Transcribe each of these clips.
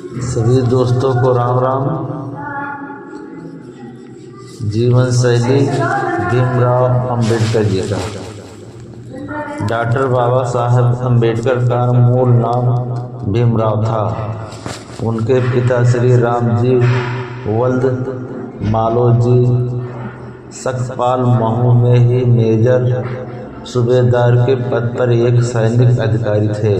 सभी दोस्तों को राम राम। जीवन शैली भीमराव अंबेडकर जी का। डॉक्टर बाबा साहब अंबेडकर का मूल नाम भीमराव था। उनके पिता श्री राम जी वल्द मालोजी सकपाल महू में ही मेजर सूबेदार के पद पर एक सैनिक अधिकारी थे।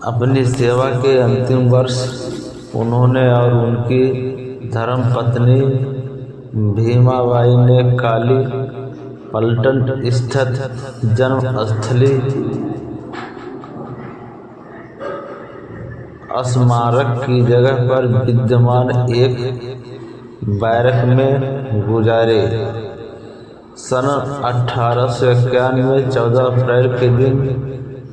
अपनी सेवा के अंतिम वर्ष उन्होंने और उनकी धर्मपत्नी भीमाबाई ने काली पलटन स्थित जन्मस्थली स्मारक की जगह पर विद्यमान एक बैरक में गुजारे। सन 1891 में 14 अप्रैल के दिन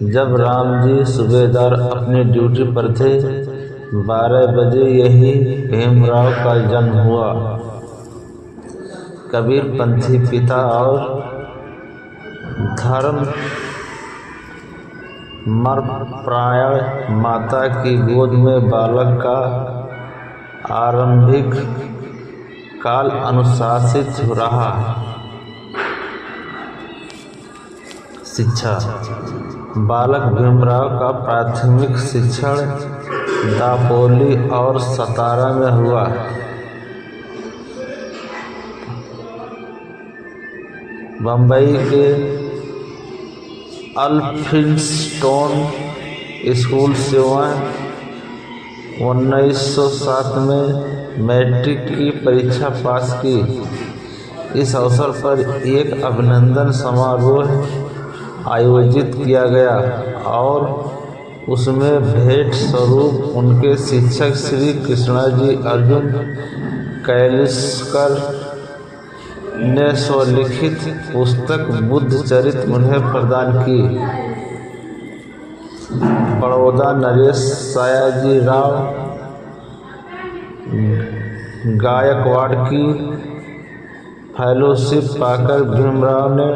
जब राम जी सूबेदार अपनी ड्यूटी पर थे, 12 बजे यही भीमराव का जन्म हुआ। कबीरपंथी पिता और धर्म मर्मपरायण माता की गोद में बालक का आरंभिक काल अनुशासित रहा। शिक्षा। बालक भीमराव का प्राथमिक शिक्षण दापोली और सतारा में हुआ। बम्बई के अल्फिंस्टन स्कूल से वह 1907 में मैट्रिक की परीक्षा पास की। इस अवसर पर एक अभिनंदन समारोह आयोजित किया गया और उसमें भेंट स्वरूप उनके शिक्षक श्री कृष्णाजी अर्जुन कैलाशकर ने स्वलिखित पुस्तक बुद्ध चरित उन्हें प्रदान की। बड़ौदा नरेश सयाजीराव गायकवाड़ की फेलोशिप पाकर भीमराव ने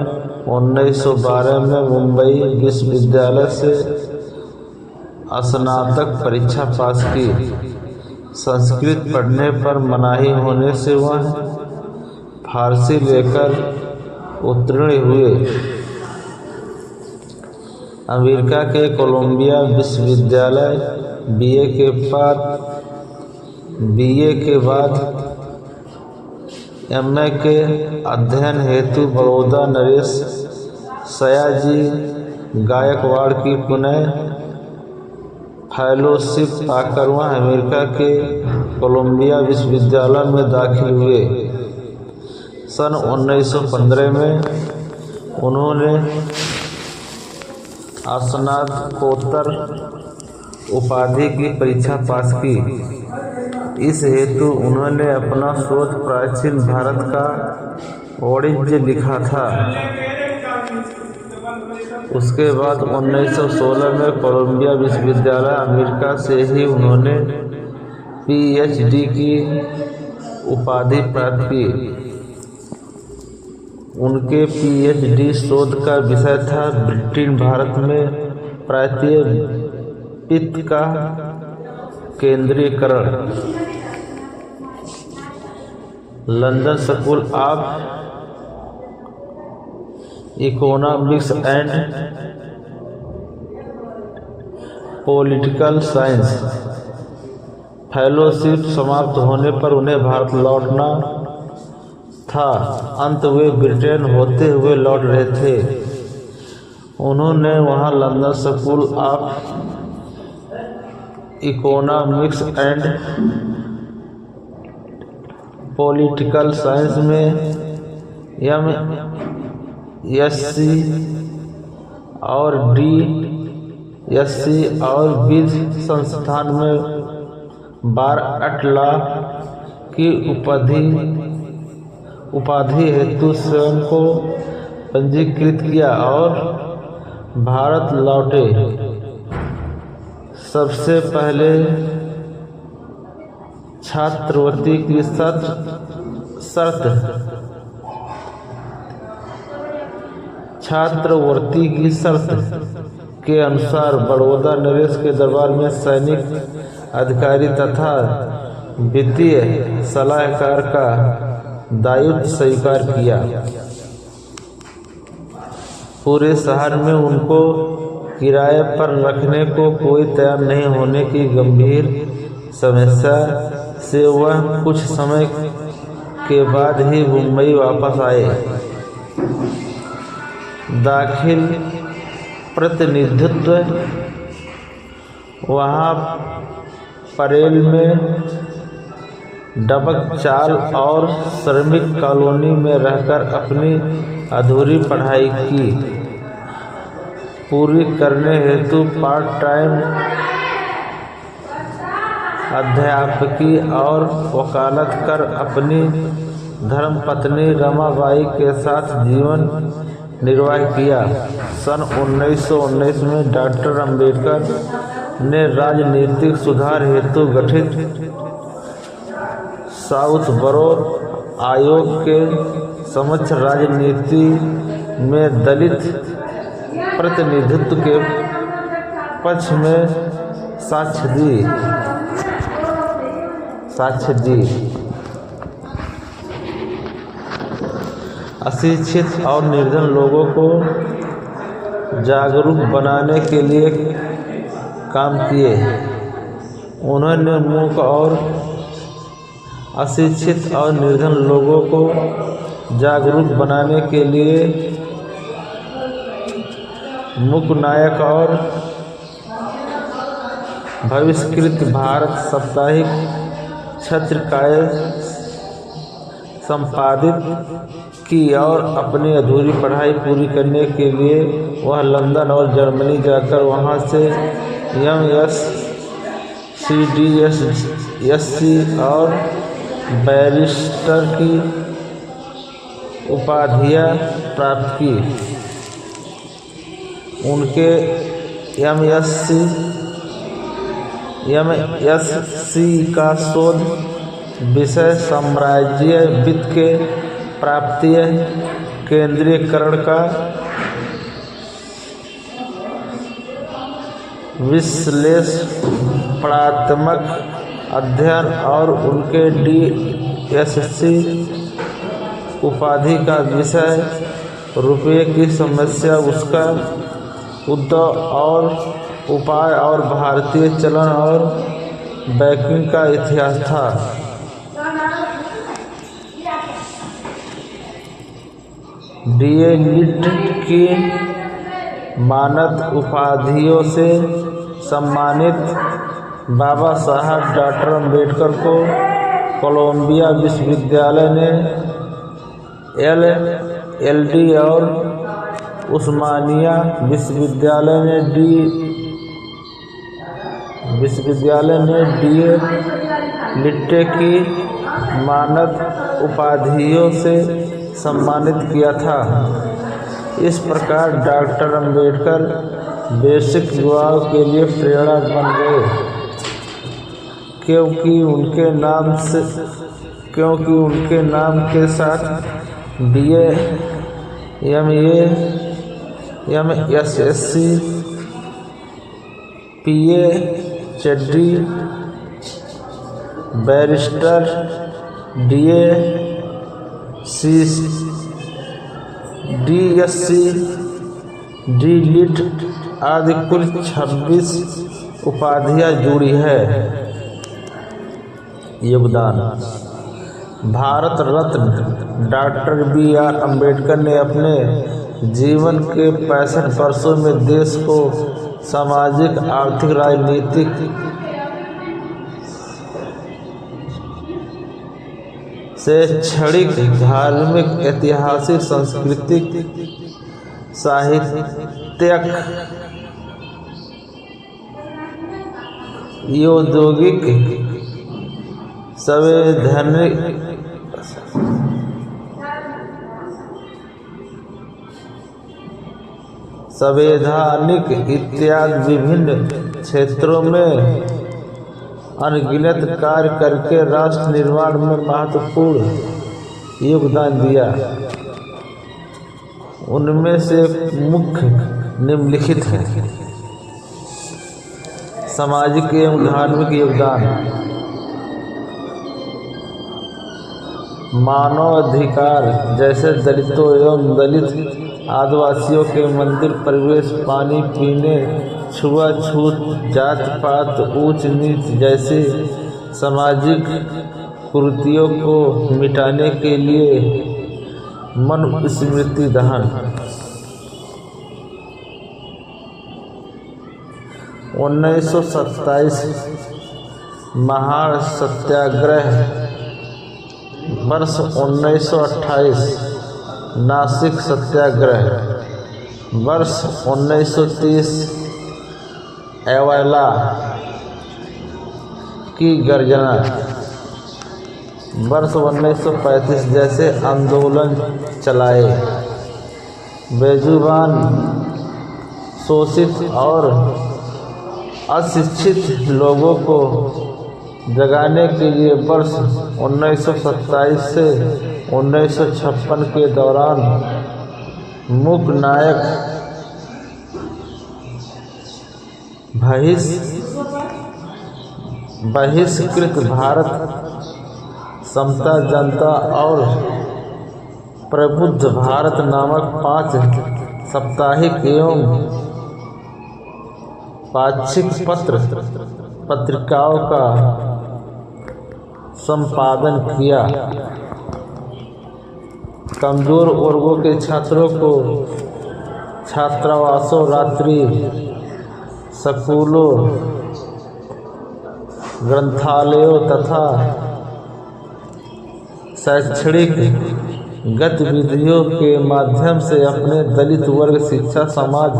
1912 में मुंबई विश्वविद्यालय से स्नातक परीक्षा पास की। संस्कृत पढ़ने पर मनाही होने से वह फारसी लेकर उत्तीर्ण हुए। अमेरिका के कोलंबिया विश्वविद्यालय बीए के बाद एमए के अध्ययन हेतु बड़ौदा नरेश सयाजी गायकवाड़ की पुनः फेलोशिप पाकर वह अमेरिका के कोलंबिया विश्वविद्यालय में दाखिल हुए। सन 1915 में उन्होंने स्नातकोत्तर उपाधि की परीक्षा पास की। इस हेतु उन्होंने अपना शोध प्राचीन भारत का वाणिज्य लिखा था। उसके बाद 1916 में कोलंबिया विश्वविद्यालय अमेरिका से ही उन्होंने पीएचडी की उपाधि प्राप्त की। उनके पीएचडी शोध का विषय था ब्रिटेन भारत में प्रांतीय पित्त का केंद्रीकरण। London school of economics and political science fellowship समाप्त होने पर उन्हें भारत लौटना था। अंत वे ब्रिटेन होते हुए लौट रहे थे। उन्होंने वहां London school of economics and political science में एमएससी और डीएससी और विध संस्थान में बार अटला की उपाधि हेतु स्वयं को पंजीकृत किया और भारत लौटे। सबसे पहले छात्रवृत्ति की शर्त के अनुसार बड़ौदा नरेश के दरबार में सैनिक अधिकारी तथा वित्तीय सलाहकार का दायित्व स्वीकार किया। पूरे शहर में उनको किराए पर रखने को कोई तैयार नहीं होने की गंभीर समस्या से वह कुछ समय के बाद ही मुंबई वापस आए। दाखिल प्रतिनिधित्व वहाँ परेल में डबक चाल और श्रमिक कॉलोनी में रहकर अपनी अधूरी पढ़ाई की पूरी करने हेतु पार्ट टाइम अध्यापकी और वकालत कर अपनी धर्मपत्नी रमाबाई के साथ जीवन निर्वाह किया। सन 1919 में डॉक्टर अंबेडकर ने राजनीतिक सुधार हेतु गठित साउथ बरो आयोग के समक्ष राजनीति में दलित प्रतिनिधित्व के पक्ष में साक्ष्य दी। अशिक्षित और निर्धन लोगों को जागरूक बनाने के लिए काम किए। उन्होंने मूक और अशिक्षित और निर्धन लोगों को जागरूक बनाने के लिए मूकनायक और भविष्यकृत भारत साप्ताहिक छत्रकाय संपादित की और अपनी अधूरी पढ़ाई पूरी करने के लिए वह लंदन और जर्मनी जाकर वहां से MSc और बैरिस्टर की उपाधियां प्राप्त की। उनके MSc का शोध विषय साम्राज्य वित्त के प्राप्तीय केंद्रीकरण का विश्लेषणात्मक अध्ययन और उनके DSc उपाधि का विषय रुपये की समस्या, उसका उद्भव और उपाय और भारतीय चलन और बैंकिंग का इतिहास था। DA लिट की मानद उपाधियों से सम्मानित बाबा साहब डॉक्टर अंबेडकर को कोलंबिया विश्वविद्यालय ने LLD और उस्मानिया विश्वविद्यालय ने DA लिट्टे की मानद उपाधियों से सम्मानित किया था। इस प्रकार डॉक्टर अंबेडकर बेसिक युवाओं के लिए प्रेरणा बन गए, क्योंकि उनके नाम के साथ BA, MA, MSc, PhD, barrister, DA, DSc, D.Litt आदि कुल 26 उपाधियां जुड़ी है। योगदान। Bharat Ratna doctor B.R. अम्बेडकर ने अपने जीवन के 65 वर्षों में देश को सामाजिक, आर्थिक, राजनीतिक, शैक्षणिक, धार्मिक, ऐतिहासिक, सांस्कृतिक, साहित्यिक, औद्योगिक, संवैधानिक इत्यादि विभिन्न क्षेत्रों में अनगिनत कार्य करके राष्ट्र निर्माण में महत्वपूर्ण योगदान दिया। उनमें से मुख्य निम्नलिखित हैं। सामाजिक एवं धार्मिक योगदान। मानव अधिकार जैसे दलितों एवं दलित आदिवासियों के मंदिर प्रवेश, पानी पीने, छुआछूत, जात पात, ऊंच नीच जैसे सामाजिक कुरीतियों को मिटाने के लिए मनुस्मृति दहन। 1927 महान सत्याग्रह। वर्ष 1928 नासिक सत्याग्रह। वर्ष 1930 एवला की गर्जना। वर्ष 1935 जैसे आंदोलन चलाए। बेजुबान, शोषित और अशिक्षित लोगों को जगाने के लिए वर्ष 1927 से 1956 के दौरान मुख्य नायक बहिष्कृत भारत, समता जनता और प्रबुद्ध भारत नामक 5 साप्ताहिक एवं पाक्षिक पत्रिकाओं का संपादन किया। कमजोर वर्गों के छात्रों को छात्रावासों, रात्रि स्कूलों, ग्रंथालयों तथा शैक्षणिक गतिविधियों के माध्यम से अपने दलित वर्ग शिक्षा समाज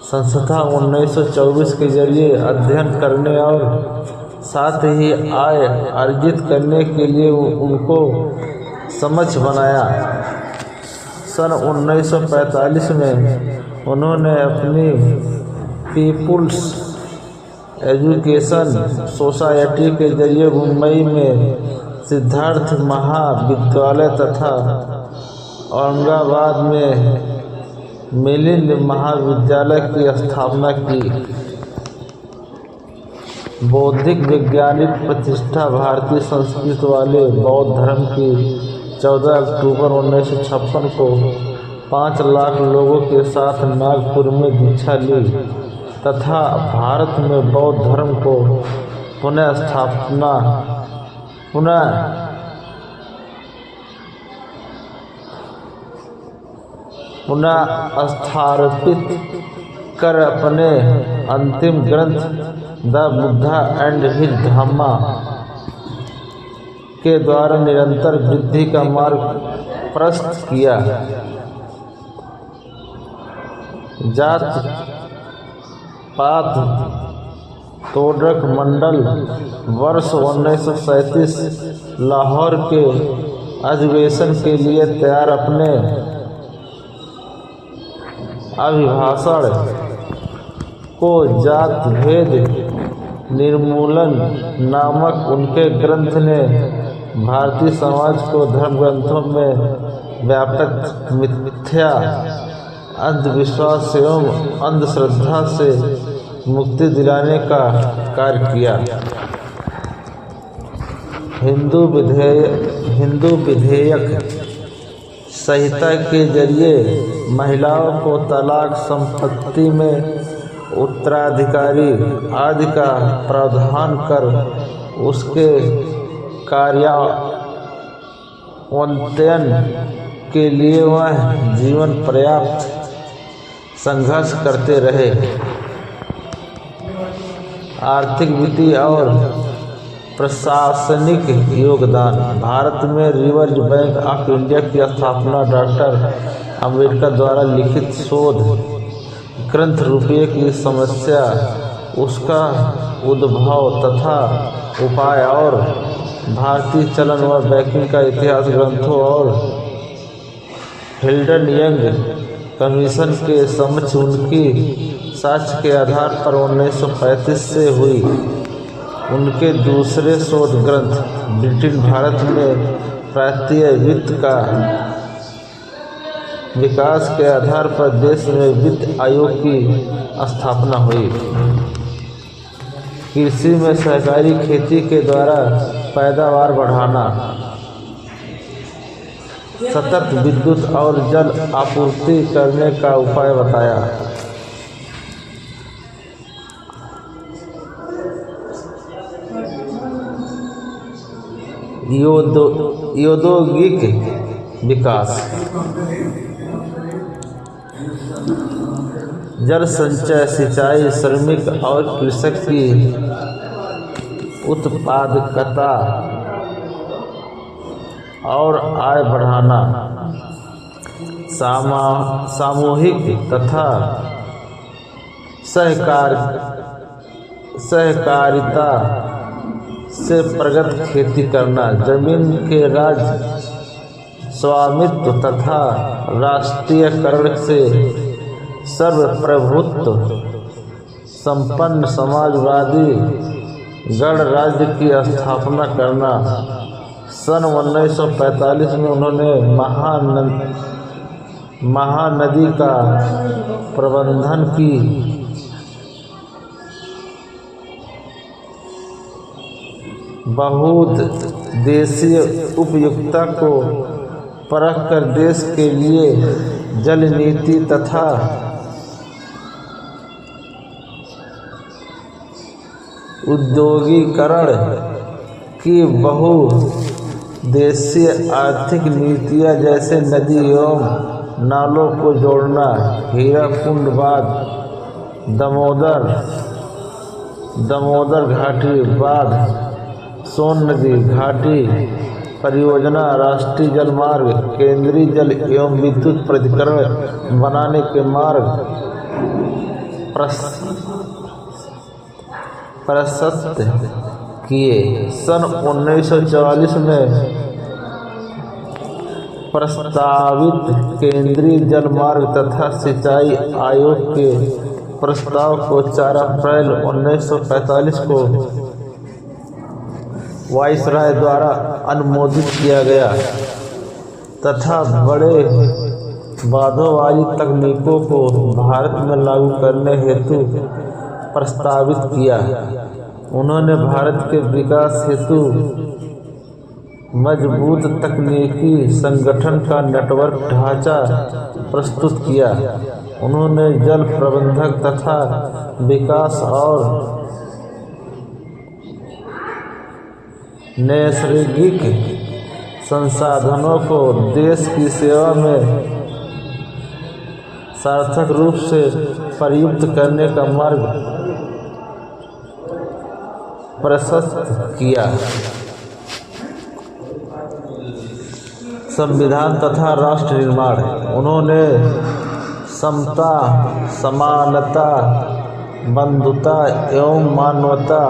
संस्था 1924 के जरिए अध्ययन करने और साथ ही आय अर्जित करने के लिए उनको समझ बनाया। सन 1945 में उन्होंने अपनी पीपुल्स एजुकेशन सोसाइटी के जरिए मुंबई में सिद्धार्थ महाविद्यालय तथा औरंगाबाद में मिलिंद महाविद्यालय की स्थापना की। बौद्धिक वैज्ञानिक प्रतिष्ठा। भारतीय संस्कृति वाले बौद्ध धर्म की 14 अक्टूबर 1956 को 5 लाख लोगों के साथ नागपुर में दीक्षा ली तथा भारत में बौद्ध धर्म को पुनः स्थापित कर अपने अंतिम ग्रंथ द बुद्धा एंड हिज धम्मा के द्वारा निरंतर वृद्धि का मार्ग प्रशस्त किया। जात पात तोड़क मंडल। वर्ष 1937 लाहौर के अधिवेशन के लिए तैयार अपने अभिभाषण को जात भेद निर्मूलन नामक उनके ग्रंथ ने भारतीय समाज को धर्म ग्रंथों में व्यापक मिथ्या अंधविश्वास एवं अंधश्रद्धा से मुक्ति दिलाने का कार्य किया। हिंदू विधेयक संहिता के जरिए महिलाओं को तलाक, संपत्ति में उत्तराधिकारी आदि का प्रावधान कर उसके कार्यान्वयन के लिए वह जीवन पर्याप्त संघर्ष करते रहे। आर्थिक, वित्तीय और प्रशासनिक योगदान। भारत में रिजर्व बैंक ऑफ इंडिया की स्थापना डॉक्टर अम्बेडकर द्वारा लिखित शोध ग्रंथ रुपये की समस्या, उसका उद्भव तथा उपाय और भारतीय चलन व बैंकिंग का इतिहास ग्रंथों और हिल्डन यंग कमीशन के समक्ष उनकी साक्ष्य के आधार पर 1935 से हुई उनके दूसरे शोध ग्रंथ ब्रिटेन भारत में प्रांतीय वित्त का विकास के आधार पर देश में वित्त आयोग की स्थापना हुई। कृषि में सहकारी खेती के द्वारा पैदावार बढ़ाना, सतत विद्युत और जल आपूर्ति करने का उपाय बताया। औद्योगिक विकास, जल संचय, सिंचाई, श्रमिक और कृषक की उत्पादकता और आय बढ़ाना, सामूहिक तथा सहकारिता से प्रगत खेती करना, जमीन के राज्य स्वामित्व तथा राष्ट्रीयकरण से सर्वप्रभुत्व संपन्न समाजवादी गणराज्य की स्थापना करना। सन 1945 में उन्होंने महानदी का प्रबंधन की बहुउद्देशीय उपयुक्तता को परखकर देश के लिए जल नीति तथा औद्योगिकरण की बहुउद्देशीय आर्थिक नीतियाँ जैसे नदी एवं नालों को जोड़ना, हीराकुंड बांध, दामोदर घाटी बांध, सोन नदी घाटी परियोजना, राष्ट्रीय जल मार्ग, केंद्रीय जल एवं विद्युत प्राधिकरण बनाने के मार्ग प्रशस्त किए। सन 1944 में प्रस्तावित केंद्रीय जल मार्ग तथा सिंचाई आयोग के प्रस्ताव को 4 अप्रैल 1945 को वाइसराय द्वारा अनुमोदित किया गया तथा बड़े बांधों वाली तकनीकों को भारत में लागू करने हेतु प्रस्तावित किया। उन्होंने भारत के विकास हेतु मजबूत तकनीकी संगठन का नेटवर्क ढांचा प्रस्तुत किया। उन्होंने जल प्रबंधन तथा विकास और नैसर्गिक संसाधनों को देश की सेवा में सार्थक रूप से प्रयुक्त करने का मार्ग प्रशस्त किया। संविधान तथा राष्ट्र निर्माण, उन्होंने समता, समानता, बंधुता एवं मानवता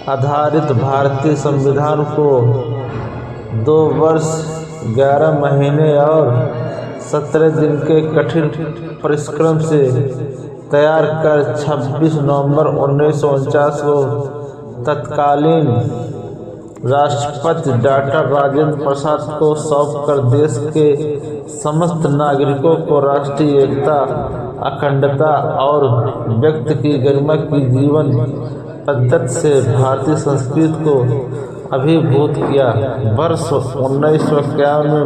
आधारित भारतीय संविधान को 2 वर्ष 11 महीने और 17 दिन के कठिन परिश्रम से तैयार कर 26 नवंबर 1949 को तत्कालीन राष्ट्रपति डॉक्टर राजेंद्र प्रसाद को सौंपकर देश के समस्त नागरिकों को राष्ट्रीय एकता, अखंडता और व्यक्ति की गरिमा की जीवन पद्धति से भारतीय संस्कृति को अभिभूत किया। वर्ष 1951 में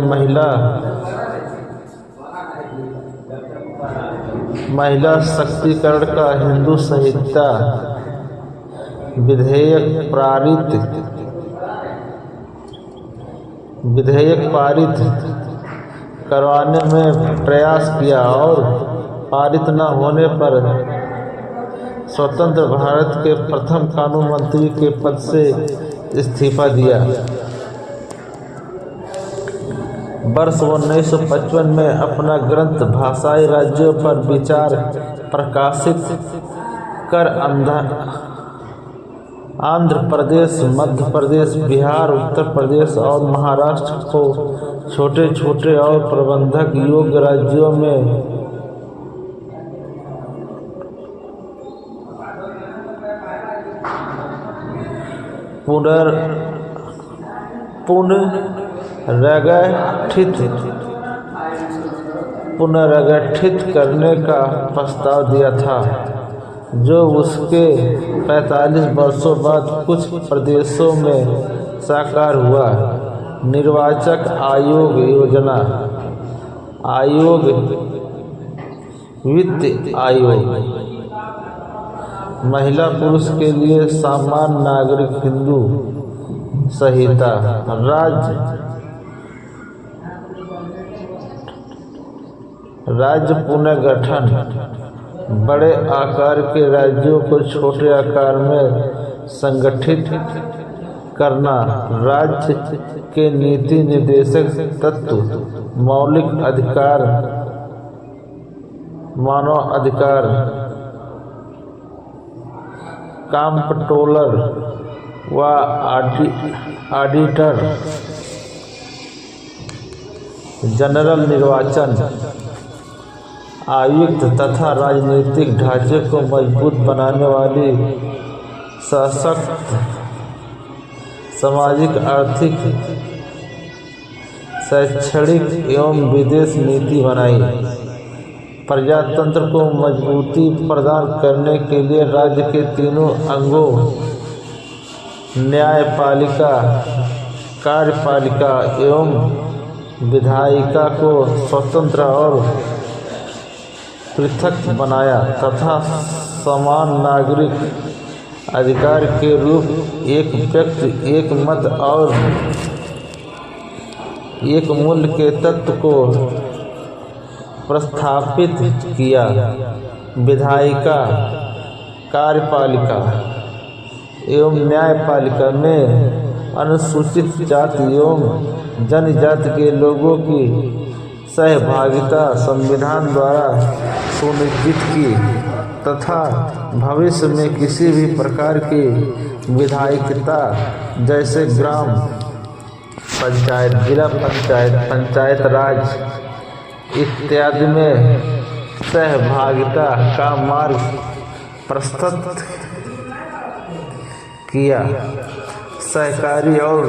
महिला शक्तिकरण का हिंदू संहिता विधेयक पारित करवाने में प्रयास किया और पारित न होने पर स्वतंत्र भारत के प्रथम कानून मंत्री के पद से इस्तीफा दिया। वर्ष 1955 में अपना ग्रंथ भाषाई राज्यों पर विचार प्रकाशित कर आंध्र प्रदेश, मध्य प्रदेश, बिहार, उत्तर प्रदेश और महाराष्ट्र को छोटे छोटे और प्रबंधक योग्य राज्यों में पुनर्गठित करने का प्रस्ताव दिया था। जो उसके 45 वर्षों बाद कुछ प्रदेशों में साकार हुआ। निर्वाचक आयोग योजना आयोग, वित्त आयोग, महिला पुरुष के लिए सामान्य नागरिक हिंदू संहिता, राज्य पुनर्गठन, बड़े आकार के राज्यों को छोटे आकार में संगठित करना, राज्य के नीति निर्देशक तत्व, मौलिक अधिकार, मानव अधिकार, कंप्ट्रोलर व ऑडिटर जनरल, निर्वाचन आयुक्त तथा राजनीतिक ढांचे को मजबूत बनाने वाली सशक्त सामाजिक, आर्थिक, शैक्षणिक एवं विदेश नीति बनाई। प्रजातंत्र को मजबूती प्रदान करने के लिए राज्य के तीनों अंगों न्यायपालिका, कार्यपालिका एवं विधायिका को स्वतंत्र और पृथक बनाया तथा समान नागरिक अधिकार के रूप एक व्यक्ति, एक मत और एक मूल्य के तत्व को प्रस्थापित किया। विधायिका, कार्यपालिका एवं न्यायपालिका में अनुसूचित जाति एवं जनजाति के लोगों की सहभागिता संविधान द्वारा सुनिश्चित की तथा भविष्य में किसी भी प्रकार की विधायिकता जैसे ग्राम पंचायत, जिला पंचायत, पंचायत राज इत्यादि में सहभागिता का मार्ग प्रशस्त किया। सहकारी और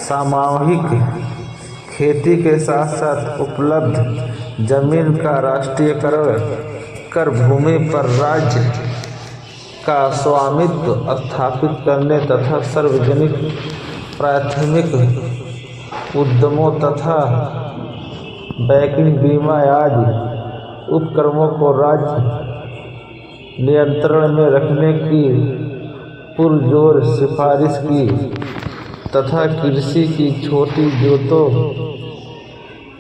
सामूहिक खेती के साथ साथ उपलब्ध जमीन का राष्ट्रीयकरण कर भूमि पर राज्य का स्वामित्व स्थापित करने तथा सार्वजनिक प्राथमिक उद्यमों तथा बैंकिंग, बीमा आदि उपक्रमों को राज्य नियंत्रण में रखने की पुरजोर सिफारिश की तथा कृषि की छोटी जोतों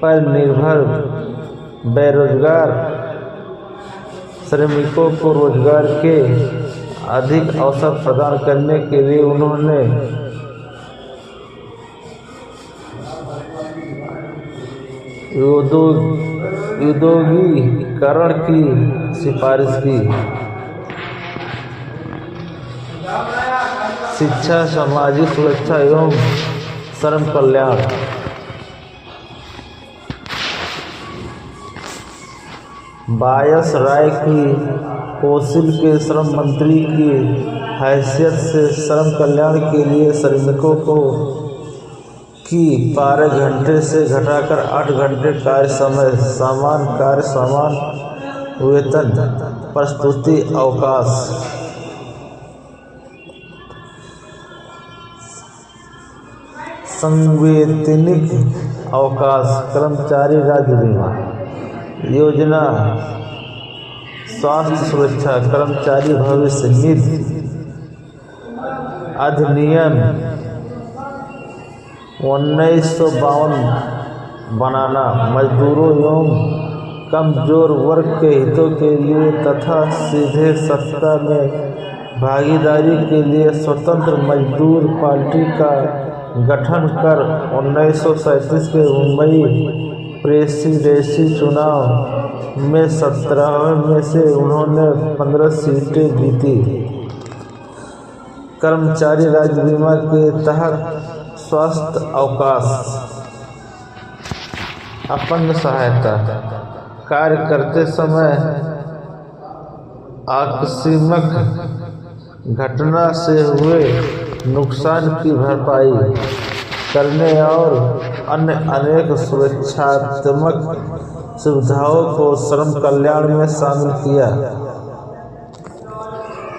पर निर्भर बेरोजगार श्रमिकों को रोजगार के अधिक अवसर प्रदान करने के लिए उन्होंने औद्योगिकीकरण की सिफारिश की। शिक्षा, सामाजिक सुरक्षा एवं श्रम कल्याण। वायसराय की कौंसिल के श्रम मंत्री की हैसियत से श्रम कल्याण के लिए श्रमिकों को की 12 घंटे से घटाकर 8 घंटे कार्य समय, समान कार्य समान वेतन, प्रस्तुति अवकाश। संवैतनिक अवकाश, कर्मचारी राज्य बीमा योजना, स्वास्थ्य सुरक्षा, कर्मचारी भविष्य निधि अधिनियम 1952 बनाना, मजदूरों एवं कमजोर वर्ग के हितों के लिए तथा सीधे सत्ता में भागीदारी के लिए स्वतंत्र मजदूर पार्टी का गठन कर 1937 के मुंबई प्रेसिडेंसी चुनाव में 17 में से उन्होंने 15 सीटें जीती। कर्मचारी राज्य बीमा के तहत स्वास्थ्य अवकाश, अपंग सहायता, कार्य करते समय आकस्मिक घटना से हुए नुकसान की भरपाई करने और अन्य अनेक सुरक्षात्मक सुविधाओं को श्रम कल्याण में शामिल किया।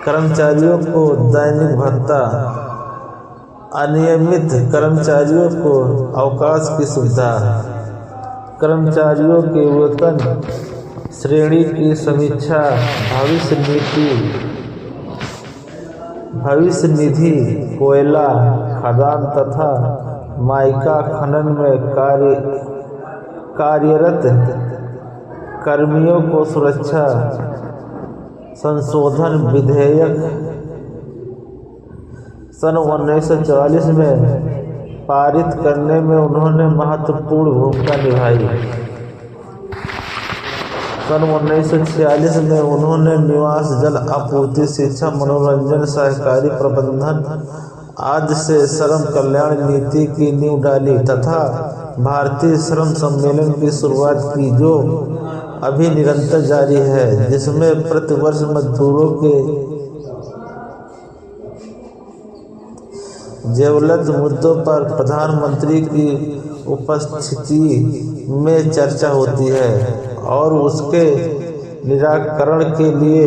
कर्मचारियों को दैनिक भत्ता, अनियमित कर्मचारियों को अवकाश की सुविधा, कर्मचारियों के वेतन श्रेणी की समीक्षा, भविष्य निधि, कोयला खदान तथा माइका खनन में कार्यरत कर्मियों को सुरक्षा संशोधन विधेयक सन 1944 में पारित करने में उन्होंने महत्वपूर्ण भूमिका निभाई। सन 1946 में उन्होंने निवास, जल आपूर्ति, शिक्षा, मनोरंजन, सहकारी प्रबंधन आदि से श्रम कल्याण नीति की नींव डाली तथा भारतीय श्रम सम्मेलन की शुरुआत की, जो अभी निरंतर जारी है, जिसमें प्रतिवर्ष मजदूरों के ज्वलंत मुद्दों पर प्रधानमंत्री की उपस्थिति में चर्चा होती है और उसके निराकरण के लिए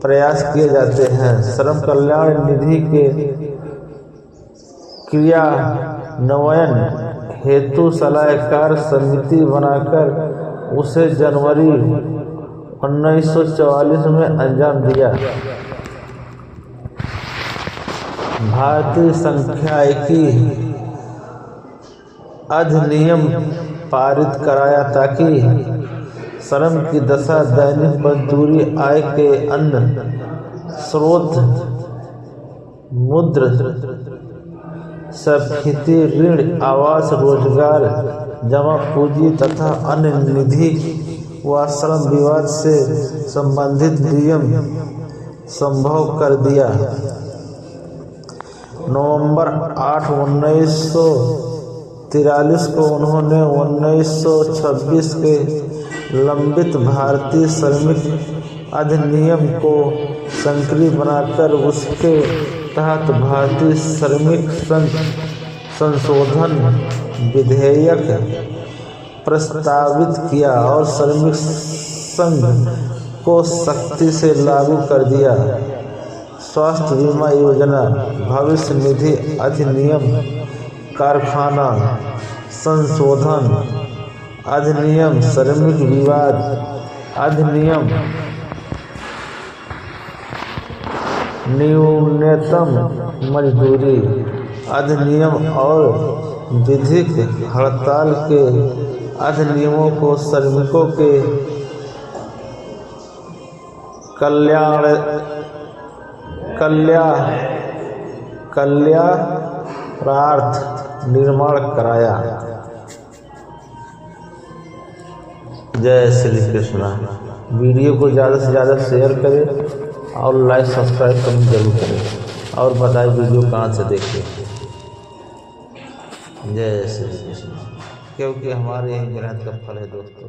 प्रयास किए जाते हैं। श्रम कल्याण निधि के क्रियान्वयन हेतु सलाहकार समिति बनाकर उसे जनवरी 1944 में अंजाम दिया। भारतीय सांख्यिकी अधिनियम पारित कराया ताकि श्रम की दशा, दैनिक मजदूरी, आय के अन्य स्रोत, मुद्रास्फीति, ऋण, आवास, रोजगार, जमा पूंजी तथा अन्य निधि व श्रम विवाद से संबंधित नियम संभव कर दिया। नवंबर 8, 1943 को उन्होंने 1926 के लंबित भारतीय श्रमिक अधिनियम को सक्रिय बनाकर उसके तहत भारतीय श्रमिक संशोधन विधेयक प्रस्तावित किया और श्रमिक संघ को सख्ती से लागू कर दिया। स्वास्थ्य बीमा योजना, भविष्य निधि अधिनियम, कारखाना संशोधन अधिनियम, श्रमिक विवाद अधिनियम, न्यूनतम मजदूरी अधिनियम और विधिक हड़ताल के अधिनियमों को श्रमिकों के कल्याणार्थ निर्माण कराया। जय श्री कृष्णा। वीडियो को ज़्यादा से ज़्यादा शेयर करें और लाइक सब्सक्राइब कमेंट जरूर करें और बताएं वीडियो कहाँ से देखें। जय श्री कृष्ण। क्योंकि हमारे यही मेहनत का फल है दोस्तों।